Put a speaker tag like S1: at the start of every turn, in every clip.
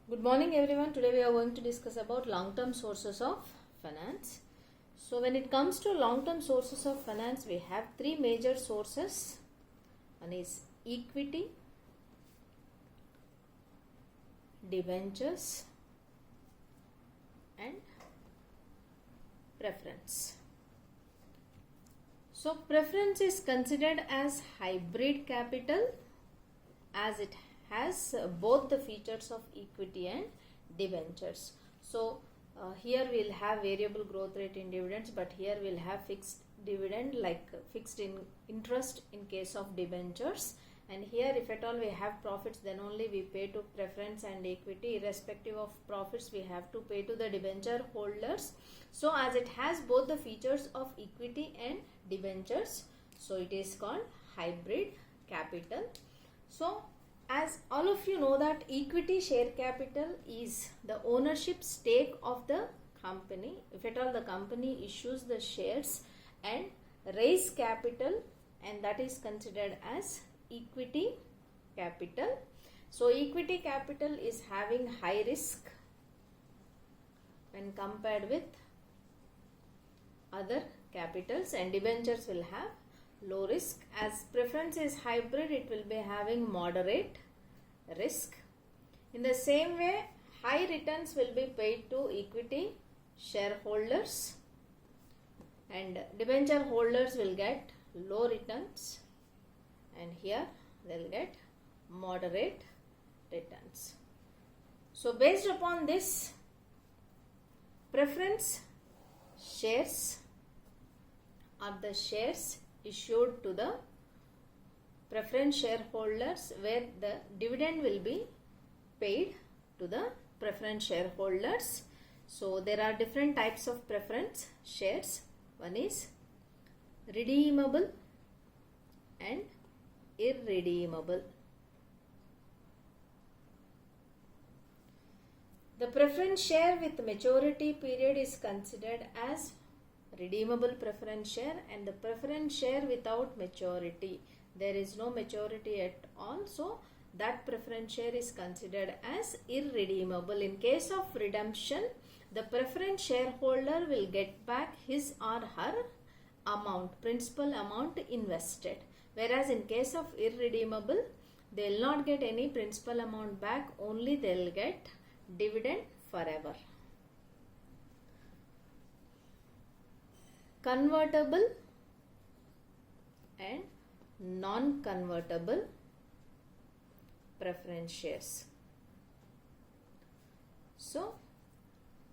S1: Good morning everyone. Today we are going to discuss about long-term sources of finance. So when it comes to long-term sources of finance, we have three major sources. One is equity, debentures and preference. So preference is considered as hybrid capital as it has both the features of equity and debentures. So here we'll have variable growth rate in dividends, but here we'll have fixed dividend like fixed in interest in case of debentures. And here if at all we have profits, then only we pay to preference and equity. Irrespective of profits, we have to pay to the debenture holders. So as it has both the features of equity and debentures, so it is called hybrid capital. So as all of you know that equity share capital is the ownership stake of the company. If at all the company issues the shares and raise capital, and that is considered as equity capital. So equity capital is having high risk when compared with other capitals, and debentures will have low risk. As preference is hybrid, it will be having moderate risk. In the same way, high returns will be paid to equity shareholders and debenture holders will get low returns, and here they will get moderate returns. So based upon this, preference shares are the shares issued to the preference shareholders, where the dividend will be paid to the preference shareholders. So there are different types of preference shares. One is redeemable and irredeemable. The preference share with maturity period is considered as redeemable preference share, and the preference share without maturity, there is no maturity at all, so that preference share is considered as irredeemable. In case of redemption, the preference shareholder will get back his or her amount, principal amount invested, whereas in case of irredeemable, they will not get any principal amount back, only they will get dividend forever. Convertible and non-convertible preference shares. So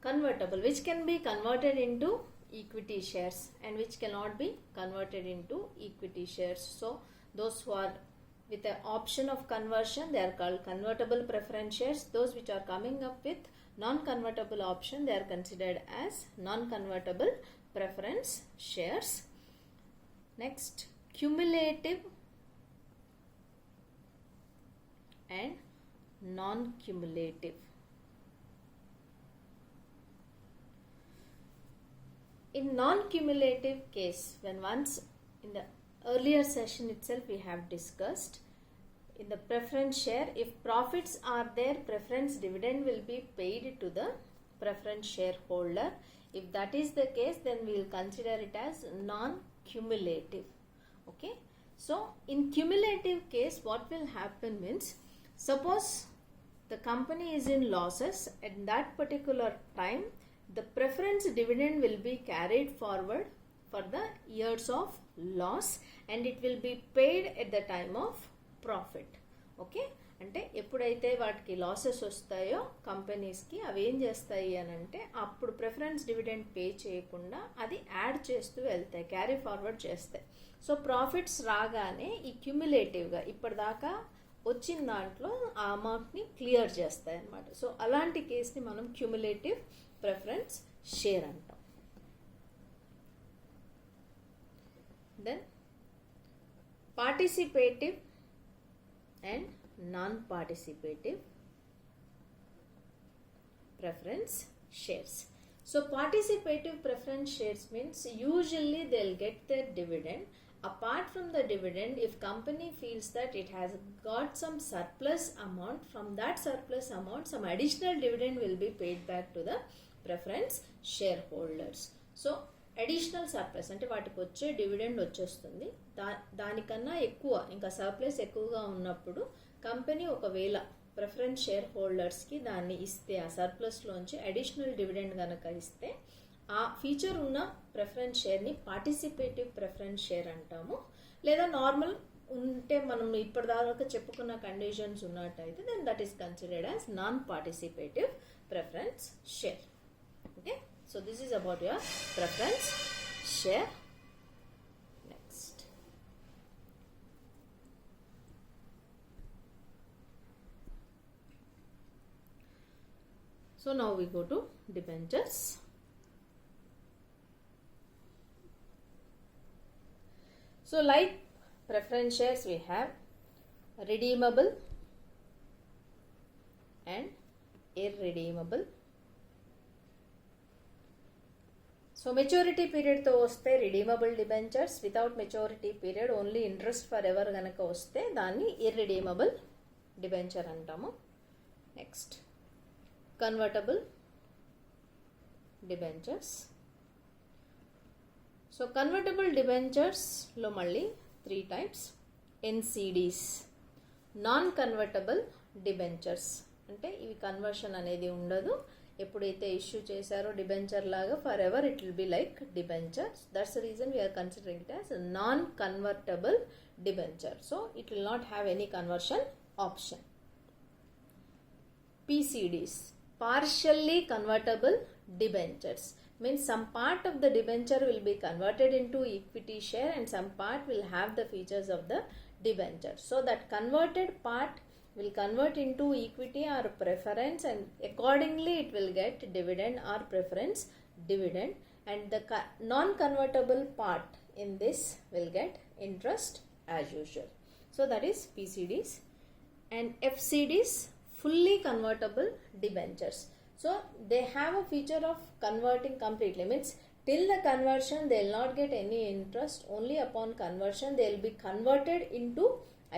S1: convertible, which can be converted into equity shares and which cannot be converted into equity shares. So those who are with the option of conversion, they are called convertible preference shares. Those which are coming up with non-convertible option, they are considered as non-convertible preference shares. Next, cumulative and non-cumulative. In non-cumulative case, when once in the earlier session itself we have discussed, in the preference share, if profits are there, preference dividend will be paid to the preference shareholder. If that is the case, then we will consider it as non-cumulative. Okay. So in cumulative case, what will happen means, suppose the company is in losses at that particular time, the preference dividend will be carried forward for the years of loss and it will be paid at the time of profit. Okay, అంటే ఎప్పుడైతే వాటికి losses వస్తాయో కంపెనీస్కి, అవి ఏం చేస్తాయి అని అంటే అప్పుడు ప్రిఫరెన్స్ డివిడెండ్ పే చేయకుండా అది యాడ్ చేస్తూ వెళ్తాయి, క్యారీ ఫార్వర్డ్ చేస్తాయి. సో ప్రాఫిట్స్ రాగానే ఈ క్యుములేటివ్గా ఇప్పటిదాకా వచ్చిన దాంట్లో ఆ అమౌంట్ని క్లియర్ చేస్తాయి అన్నమాట. సో అలాంటి కేసుని మనం క్యుములేటివ్ ప్రిఫరెన్స్ షేర్ అంటాం. Then participative and non-participative preference shares. So participative preference shares means usually they'll get their dividend apart from the dividend, if company feels that it has got some surplus amount, from that surplus amount some additional dividend will be paid back to the preference shareholders. So additional surplus అంటే వాటికి వచ్చే dividend వచ్చేస్తుంది. దానికన్నా ఎక్కువ ఇంకా surplus ఎక్కువగా ఉన్నప్పుడు company ఒకవేళ ప్రిఫరెన్స్ షేర్ హోల్డర్స్కి దాన్ని ఇస్తే, ఆ సర్ప్లస్లోంచి అడిషనల్ డివిడెండ్ కనుక ఇస్తే, ఆ ఫీచర్ ఉన్న ప్రిఫరెన్స్ షేర్ని పార్టిసిపేటివ్ ప్రిఫరెన్స్ షేర్ అంటాము. లేదా నార్మల్ ఉంటే మనం ఇప్పటిదాకా చెప్పుకున్న కండిషన్స్ ఉన్నట్టయితే then that is considered as non participative preference share. Okay, so this is about your preference share. Next, so now we go to debentures. So like preference shares, we have redeemable and irredeemable. So maturity పీరియడ్తో వస్తే redeemable debentures, without maturity period only interest forever కనుక వస్తే దాన్ని irredeemable debenture అంటాము. Next convertible debentures. So convertible డిబెంచర్స్లో మళ్ళీ 3 types. NCDs, non convertible debentures, అంటే ఇవి కన్వర్షన్ అనేది ఉండదు. ఎప్పుడైతే ఇష్యూ చేశారో డిబెంచర్ లాగా forever it will be like debenture. That's the reason we are considering it as non convertible debenture. So it will not have any conversion option. PCDs, partially convertible debentures, means some part of the debenture will be converted into equity share and some part will have the features of the debenture. So that converted part will convert into equity or preference, and accordingly it will get dividend or preference dividend, and the non-convertible part in this will get interest as usual. So that is PCDs. And FCDs, fully convertible debentures. So they have a feature of converting completely, means till the conversion they will not get any interest. Only upon conversion they will be converted into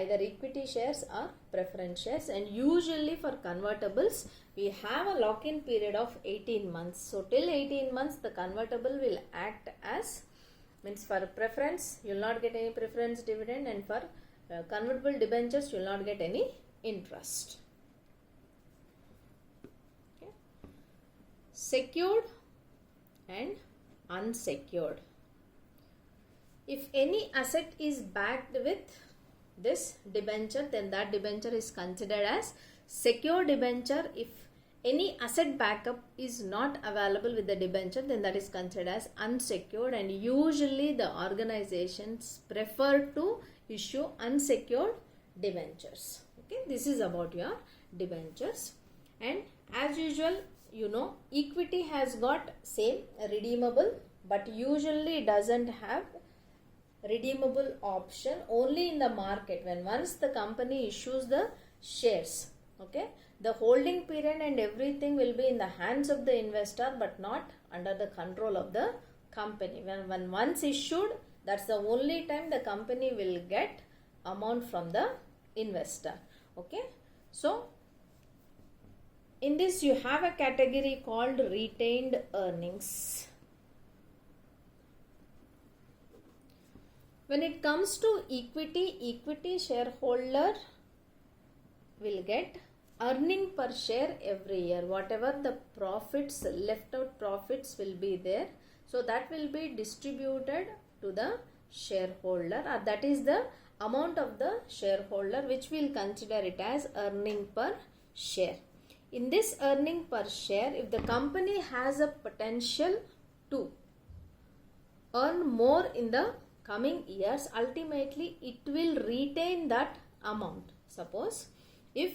S1: either equity shares or preference shares. And usually for convertibles we have a lock-in period of 18 months. So till 18 months the convertible will act as, means for preference you will not get any preference dividend, and for convertible debentures you will not get any interest. Okay. Secured and unsecured. If any asset is backed with this debenture, then that debenture is considered as secure debenture. If any asset backup is not available with the debenture, then that is considered as unsecured, and usually the organizations prefer to issue unsecured debentures. Okay, this is about your debentures. And as usual, you know, equity has got same redeemable, but usually doesn't have redeemable option only in the market when once the company issues the shares. Okay, the holding period and everything will be in the hands of the investor but not under the control of the company. When once issued, that's the only time the company will get amount from the investor. Okay, so in this you have a category called retained earnings. When it comes to equity shareholder will get earning per share every year. Whatever the profits, left out profits will be there, so that will be distributed to the shareholder, or that is the amount of the shareholder which we'll consider it as earning per share. In this earning per share, if the company has a potential to earn more in the coming years, ultimately it will retain that amount. Suppose if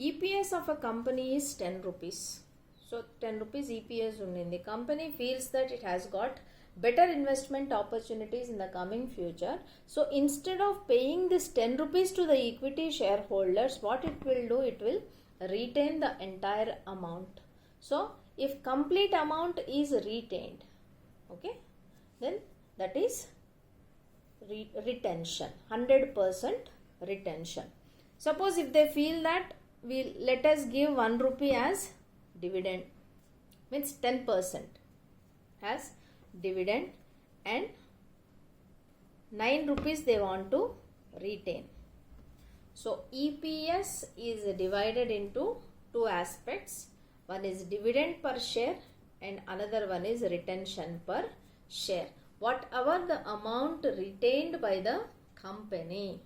S1: EPS of a company is 10 rupees, so 10 rupees EPS unnindi, company feels that it has got better investment opportunities in the coming future, so instead of paying this 10 rupees to the equity shareholders, what it will do, it will retain the entire amount. So if complete amount is retained, okay, then that is retention, 100% retention. Suppose if they feel that let us give 1 rupee as dividend, means 10% as dividend, and 9 rupees they want to retain. So EPS is divided into two aspects. One is dividend per share and another one is retention per share. Whatever the amount retained by the company,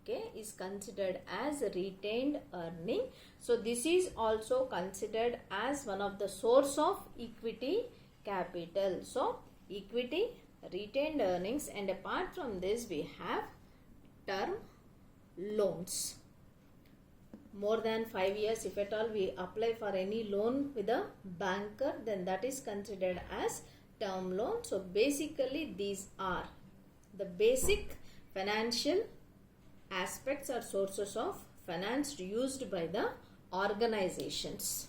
S1: okay, is considered as retained earning. So this is also considered as one of the source of equity capital. So equity, retained earnings, and apart from this we have term loans. More than 5 years, if at all we apply for any loan with a banker, then that is considered as term loan. So basically these are the basic financial aspects or sources of finance used by the organizations.